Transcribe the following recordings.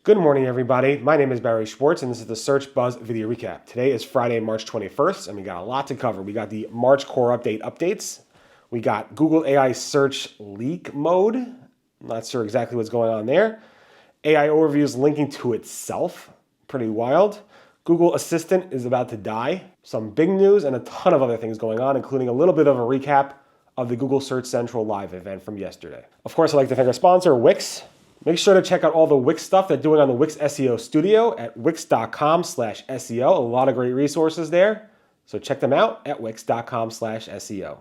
Good morning, everybody. My name is Barry Schwartz, and this is the Search Buzz video recap. Today is Friday, March 21st, and we got a lot to cover. We got the March core update updates. We got Google AI search leak mode. I'm not sure exactly what's going on there. AI overviews linking to itself. Pretty wild. Google Assistant is about to die. Some big news and a ton of other things going on, including a little bit of a recap of the Google Search Central live event from yesterday. Of course, I'd like to thank our sponsor, Wix. Make sure to check out all the Wix stuff they're doing on the Wix SEO studio at wix.com/SEO. A lot of great resources there. So check them out at wix.com/SEO.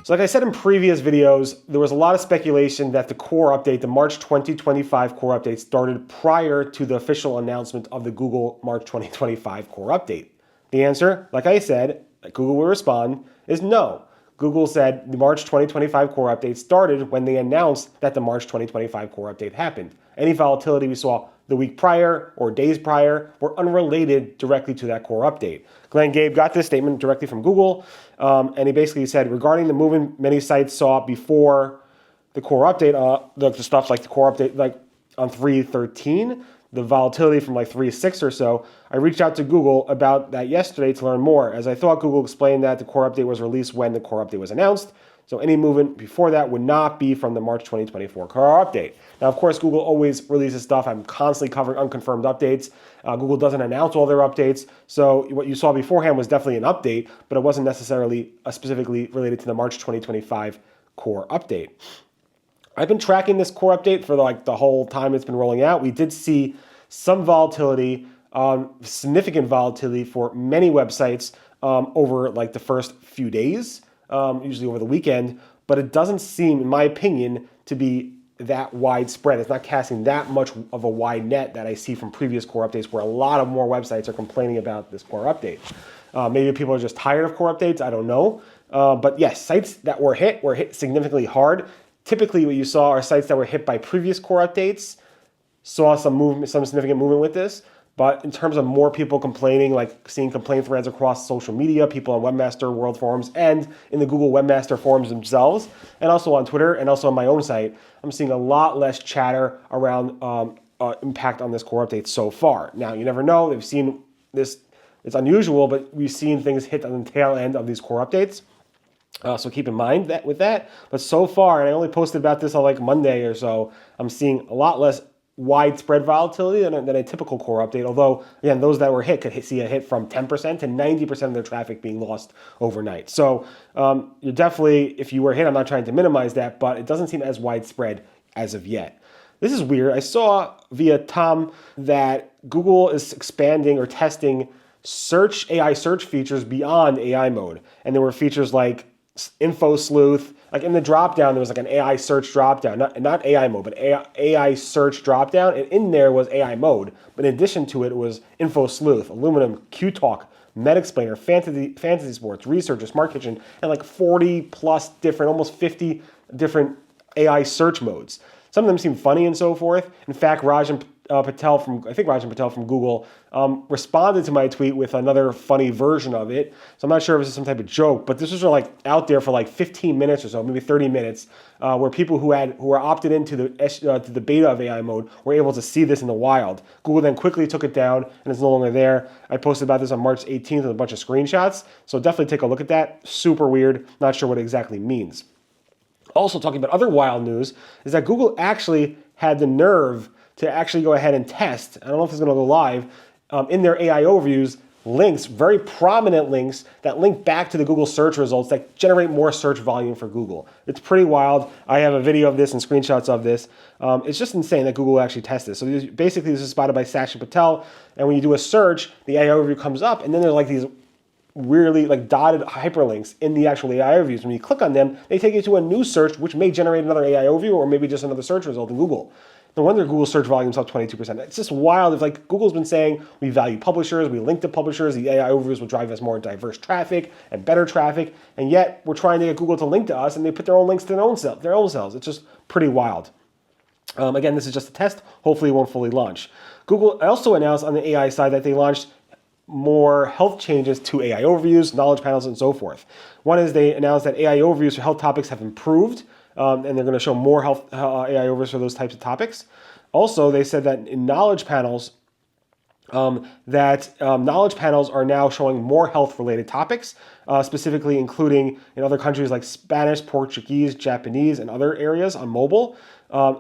So like I said in previous videos, there was a lot of speculation that the core update, the March 2025 core update, started prior to the official announcement of the Google March 2025 core update. The answer, like I said, that Google will respond, is no. Google said the March 2025 core update started when they announced that the March 2025 core update happened. Any volatility we saw the week prior or days prior were unrelated directly to that core update. Glenn Gabe got this statement directly from Google, and he basically said, regarding the movement many sites saw before the core update, the stuff like the core update, like on 3.13, the volatility from like 3.6 or so, I reached out to Google about that yesterday to learn more, as I thought Google explained that the core update was released when the core update was announced. So any movement before that would not be from the March 2024 core update. Now, of course, Google always releases stuff. I'm constantly covering unconfirmed updates. Google doesn't announce all their updates. So what you saw beforehand was definitely an update, but it wasn't necessarily specifically related to the March 2025 core update. I've been tracking this core update for the whole time it's been rolling out. We did see some volatility, significant volatility for many websites over like the first few days, usually over the weekend, but it doesn't seem, in my opinion, to be that widespread. It's not casting that much of a wide net that I see from previous core updates where a lot of more websites are complaining about this core update. Maybe people are just tired of core updates, I don't know. But yes, sites that were hit significantly hard. Typically what you saw are sites that were hit by previous core updates, saw some movement, some significant movement with this. But in terms of more people complaining, like seeing complaint threads across social media, people on Webmaster World Forums and in the Google Webmaster Forums themselves, and also on Twitter and also on my own site, I'm seeing a lot less chatter around impact on this core update so far. Now, you never know. We've seen this. It's unusual, but we've seen things hit on the tail end of these core updates. So keep in mind that with that. But so far, and I only posted about this on like Monday or so, I'm seeing a lot less widespread volatility than a typical core update. Although, again, those that were hit could see a hit from 10% to 90% of their traffic being lost overnight. So you're definitely, if you were hit, I'm not trying to minimize that, but it doesn't seem as widespread as of yet. This is weird. I saw via Tom that Google is expanding or testing AI search features beyond AI mode. And there were features like info sleuth, like in the dropdown, there was like an AI search dropdown, not AI mode, but AI search dropdown. And in there was AI mode. But in addition to it, it was info sleuth, Aluminum, Q Talk, Med Explainer, fantasy sports, researcher, smart kitchen, and like 40 plus different, almost 50 different AI search modes. Some of them seem funny and so forth. In fact, Rajan Patel from Google responded to my tweet with another funny version of it. So I'm not sure if this is some type of joke, but this was like out there for like 15 minutes or so, maybe 30 minutes, where people who were opted into the beta of AI mode were able to see this in the wild. Google then quickly took it down and it's no longer there. I posted about this on March 18th with a bunch of screenshots. So definitely take a look at that. Super weird. Not sure what it exactly means. Also talking about other wild news is that Google actually had the nerve to actually go ahead and test, I don't know if it's going to go live, in their AI overviews, links, very prominent links that link back to the Google search results that generate more search volume for Google. It's pretty wild. I have a video of this and screenshots of this. It's just insane that Google actually tests this. So basically this is spotted by Sachin Patel, and when you do a search, the AI overview comes up, and then there's like these weirdly like dotted hyperlinks in the actual AI overviews. When you click on them, they take you to a new search, which may generate another AI overview or maybe just another search result in Google. No wonder Google search volume's up 22%. It's just wild. It's like Google's been saying we value publishers, we link to publishers, the AI overviews will drive us more diverse traffic and better traffic, and yet we're trying to get Google to link to us and they put their own links to their own selves. It's just pretty wild. Again, this is just a test. Hopefully it won't fully launch. Google also announced on the AI side that they launched more health changes to AI overviews, knowledge panels, and so forth. One is they announced that AI overviews for health topics have improved. and they're going to show more health AI overviews for those types of topics. Also, they said that in knowledge panels, knowledge panels are now showing more health-related topics, specifically including in other countries like Spanish, Portuguese, Japanese, and other areas on mobile,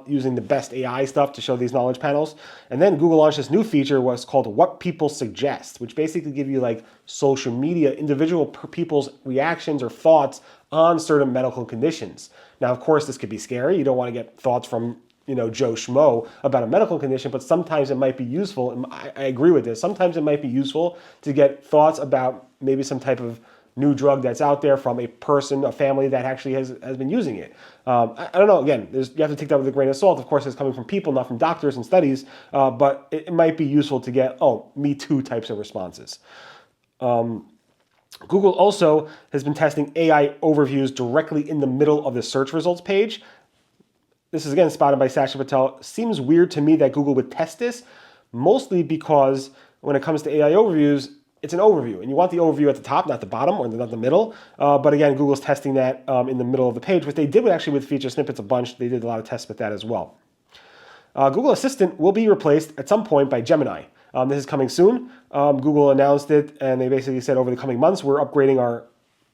using the best AI stuff to show these knowledge panels. And then Google launched this new feature, what's called What People Suggest, which basically give you like social media, individual people's reactions or thoughts on certain medical conditions. Now, of course, this could be scary. You don't want to get thoughts from Joe Schmo about a medical condition, but sometimes it might be useful, and I agree with this, sometimes it might be useful to get thoughts about maybe some type of new drug that's out there from a person, a family that actually has been using it. I don't know, again, you have to take that with a grain of salt. Of course, it's coming from people, not from doctors and studies, but it might be useful to get, me too types of responses. Google also has been testing AI overviews directly in the middle of the search results page. This is again spotted by Sasha Patel. Seems weird to me that Google would test this, mostly because when it comes to AI overviews, it's an overview, and you want the overview at the top, not the bottom or not the middle. But again, Google's testing that in the middle of the page, which they did actually with feature snippets a bunch. They did a lot of tests with that as well. Google Assistant will be replaced at some point by Gemini. This is coming soon. Google announced it, and they basically said over the coming months, we're upgrading our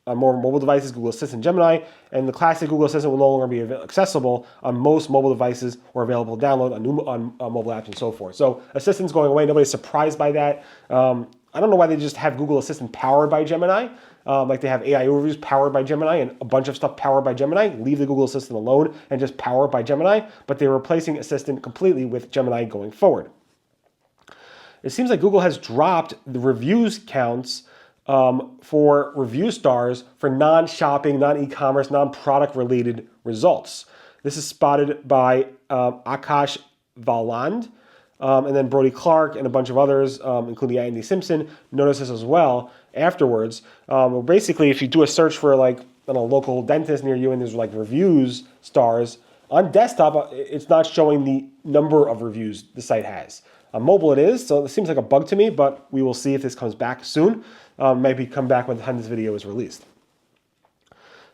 more mobile devices, Google Assistant Gemini, and the classic Google Assistant will no longer be accessible on most mobile devices or available to download on mobile apps and so forth. So Assistant's going away. Nobody's surprised by that. I don't know why they just have Google Assistant powered by Gemini, like they have AI overviews powered by Gemini and a bunch of stuff powered by Gemini. Leave the Google Assistant alone and just power it by Gemini, but they're replacing Assistant completely with Gemini going forward. It seems like Google has dropped the reviews counts for review stars for non-shopping, non-e-commerce, non-product related results. This is spotted by Akash Valand, and then Brody Clark and a bunch of others, including Andy Simpson, noticed this as well afterwards. Basically, if you do a search for like a local dentist near you and there's like reviews stars, on desktop, it's not showing the number of reviews the site has. On mobile it is, so it seems like a bug to me, but we will see if this comes back soon. Maybe come back when the time this video is released.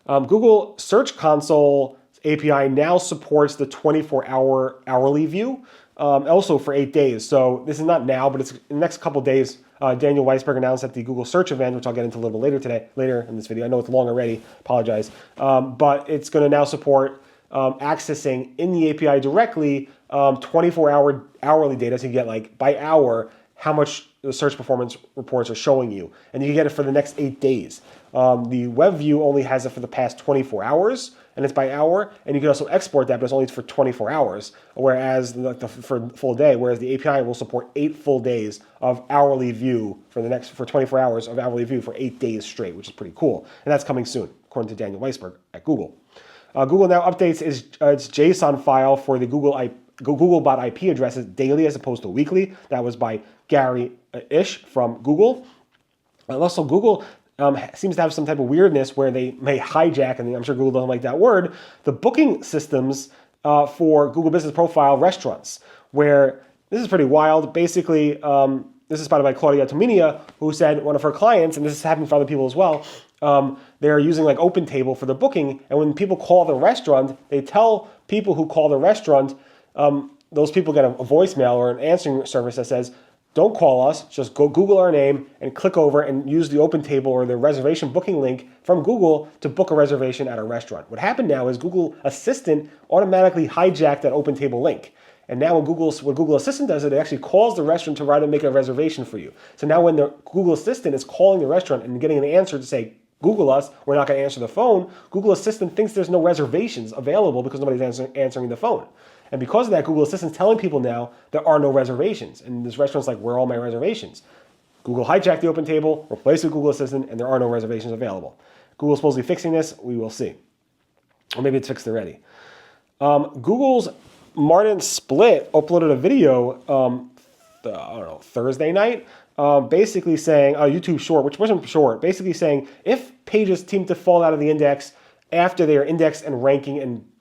Google Search Console API now supports the 24-hour hourly view, also for 8 days. So this is not now, but it's in the next couple days. Daniel Weisberg announced at the Google Search event, which I'll get into a little bit later in this video. I know it's long already, apologize. But it's going to now support accessing in the API directly 24-hour hourly data, so you get like by hour how much the search performance reports are showing you. And you can get it for the next 8 days. The web view only has it for the past 24 hours, and it's by hour. And you can also export that, but it's only for 24 hours, whereas for full day, whereas the API will support 8 full days of hourly view for 24 hours of hourly view for 8 days straight, which is pretty cool. And that's coming soon, according to Daniel Weisberg at Google. Google now updates its JSON file for the Googlebot IP addresses daily as opposed to weekly. That was by Gary Ish from Google. And also Google seems to have some type of weirdness where they may hijack, and I'm sure Google doesn't like that word, the booking systems for Google Business Profile restaurants, where this is pretty wild. Basically, this is spotted by Claudia Tominia, who said one of her clients, and this is happening for other people as well, they're using like OpenTable for the booking, and when people call the restaurant, they tell people who call the restaurant, those people get a voicemail or an answering service that says, don't call us, just go Google our name and click over and use the OpenTable or the reservation booking link from Google to book a reservation at a restaurant. What happened now is Google Assistant automatically hijacked that OpenTable link. And now when Google Assistant does it, it actually calls the restaurant to try to make a reservation for you. So now when the Google Assistant is calling the restaurant and getting an answer to say, Google us, we're not going to answer the phone, Google Assistant thinks there's no reservations available because nobody's answering the phone. And because of that, Google Assistant's telling people now there are no reservations. And this restaurant's like, where are all my reservations? Google hijacked the OpenTable, replaced it with Google Assistant, and there are no reservations available. Google's supposedly fixing this. We will see. Or maybe it's fixed already. Google's Martin Splitt uploaded a video, Thursday night, basically saying, YouTube short, which wasn't short, basically saying if pages seem to fall out of the index after they are indexed and ranking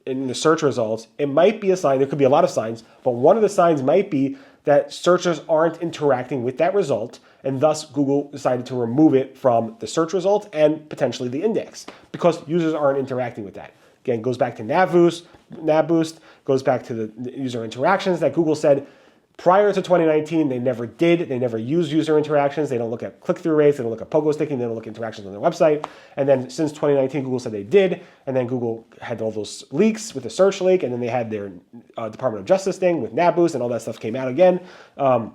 in the search results, it might be a sign. There could be a lot of signs, but one of the signs might be that searchers aren't interacting with that result, and thus Google decided to remove it from the search results and potentially the index because users aren't interacting with that. Again, goes back to nav boost, goes back to the user interactions that Google said prior to 2019, they never did. They never used user interactions. They don't look at click-through rates. They don't look at pogo sticking. They don't look at interactions on their website. And then since 2019, Google said they did. And then Google had all those leaks with the search leak. And then they had their Department of Justice thing with NavBoost, and all that stuff came out again. And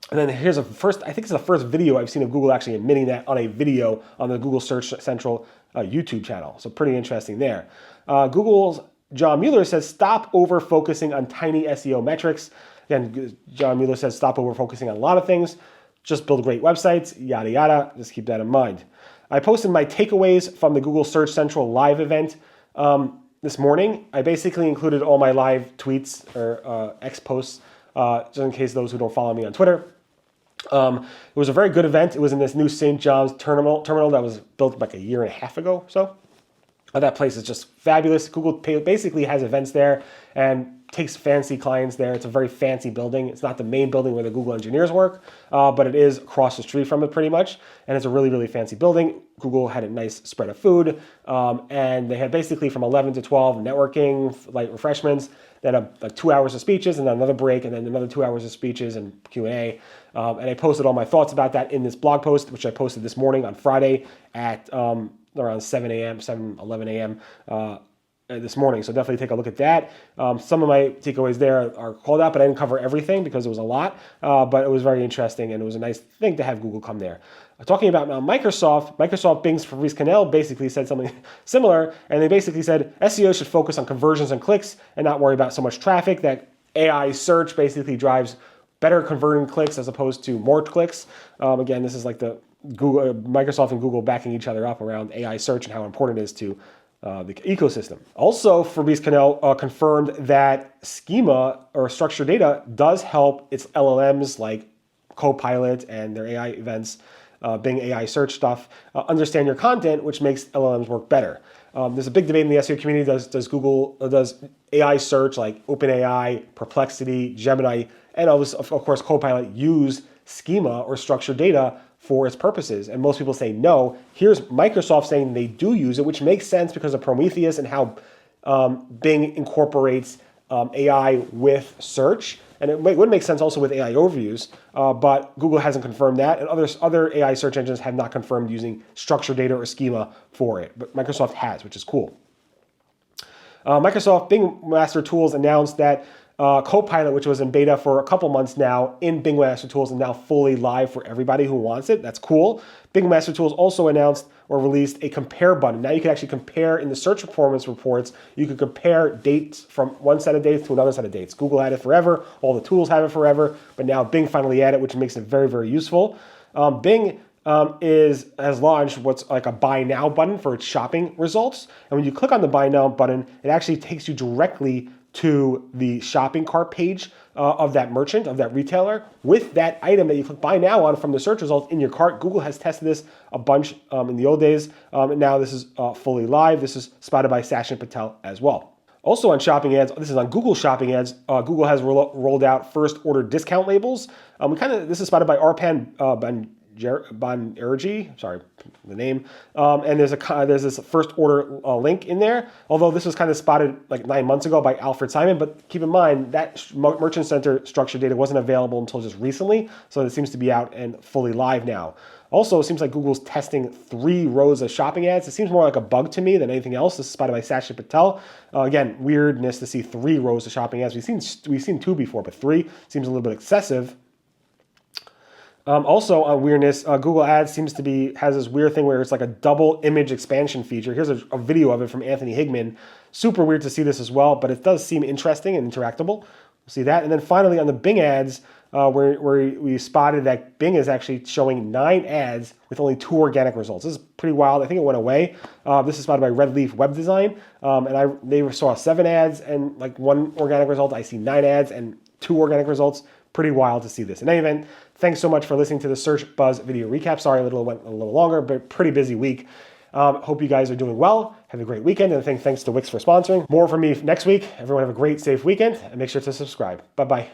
then here's I think it's the first video I've seen of Google actually admitting that on a video on the Google Search Central YouTube channel. So pretty interesting there. Google's John Mueller says, stop over-focusing on tiny SEO metrics. Again, John Mueller says stop over-focusing on a lot of things. Just build great websites, yada, yada. Just keep that in mind. I posted my takeaways from the Google Search Central live event this morning. I basically included all my live tweets or X posts, just in case those who don't follow me on Twitter. It was a very good event. It was in this new St. John's terminal that was built like a year and a half ago or so. That place is just fabulous. Google basically has events there and takes fancy clients there. It's a very fancy building. It's not the main building where the Google engineers work, but it is across the street from it pretty much. And it's a really, really fancy building. Google had a nice spread of food. And they had basically from 11 to 12 networking, light refreshments, then like 2 hours of speeches and then another break and then another 2 hours of speeches and Q&A. And I posted all my thoughts about that in this blog post, which I posted this morning on Friday at around 11 a.m. This morning. So definitely take a look at that. Some of my takeaways there are called out, but I didn't cover everything because it was a lot, but it was very interesting and it was a nice thing to have Google come there. Talking about now Microsoft Bing's Fabrice Canel basically said something similar, and they basically said SEO should focus on conversions and clicks and not worry about so much traffic, that AI search basically drives better converting clicks as opposed to more clicks. Again, this is like the Microsoft and Google backing each other up around AI search and how important it is to the ecosystem. Also, Fabrice Canel confirmed that Schema or structured data does help its LLMs like Copilot and their AI events, Bing AI search stuff, understand your content, which makes LLMs work better. There's a big debate in the SEO community. Does AI search like OpenAI, Perplexity, Gemini, and of course Copilot use Schema or structured data for its purposes? And most people say no. Here's Microsoft saying they do use it, which makes sense because of Prometheus and how Bing incorporates AI with search. And it would make sense also with AI overviews, but Google hasn't confirmed that. And other AI search engines have not confirmed using structured data or schema for it. But Microsoft has, which is cool. Microsoft Bing Master Tools announced that Copilot, which was in beta for a couple months now in Bing Master Tools, is now fully live for everybody who wants it. That's cool. Bing Master Tools also announced or released a compare button. Now you can actually compare in the search performance reports. You can compare dates from one set of dates to another set of dates. Google had it forever. All the tools have it forever. But now Bing finally added it, which makes it very, very useful. Bing has launched what's like a buy now button for its shopping results. And when you click on the buy now button, it actually takes you directly to the shopping cart page of that merchant, of that retailer, with that item that you click buy now on from the search results in your cart. Google has tested this a bunch in the old days, and now this is fully live. This is spotted by Sachin Patel as well. Also on shopping ads, this is on Google shopping ads, Google has rolled out first order discount labels. This is spotted by Arpan Banerjee, sorry, the name, and there's this first order link in there, although this was kind of spotted like 9 months ago by Alfred Simon, but keep in mind that Merchant Center structured data wasn't available until just recently, so it seems to be out and fully live now. Also, it seems like Google's testing 3 rows of shopping ads. It seems more like a bug to me than anything else. This is spotted by Sachin Patel. Again, weirdness to see 3 rows of shopping ads. We've seen 2 before, but 3 seems a little bit excessive. Also on weirdness, Google Ads has this weird thing where it's like a double image expansion feature. Here's a video of it from Anthony Higman. Super weird to see this as well, but it does seem interesting and interactable. We'll see that. And then finally on the Bing ads, where we spotted that Bing is actually showing 9 ads with only 2 organic results. This is pretty wild. I think it went away. This is spotted by Red Leaf Web Design. They saw 7 ads and like 1 organic result. I see 9 ads and 2 organic results. Pretty wild to see this. In any event, thanks so much for listening to the Search Buzz video recap. Sorry, it went a little longer, but pretty busy week. Hope you guys are doing well. Have a great weekend, and thanks to Wix for sponsoring. More from me next week. Everyone have a great, safe weekend, and make sure to subscribe. Bye-bye.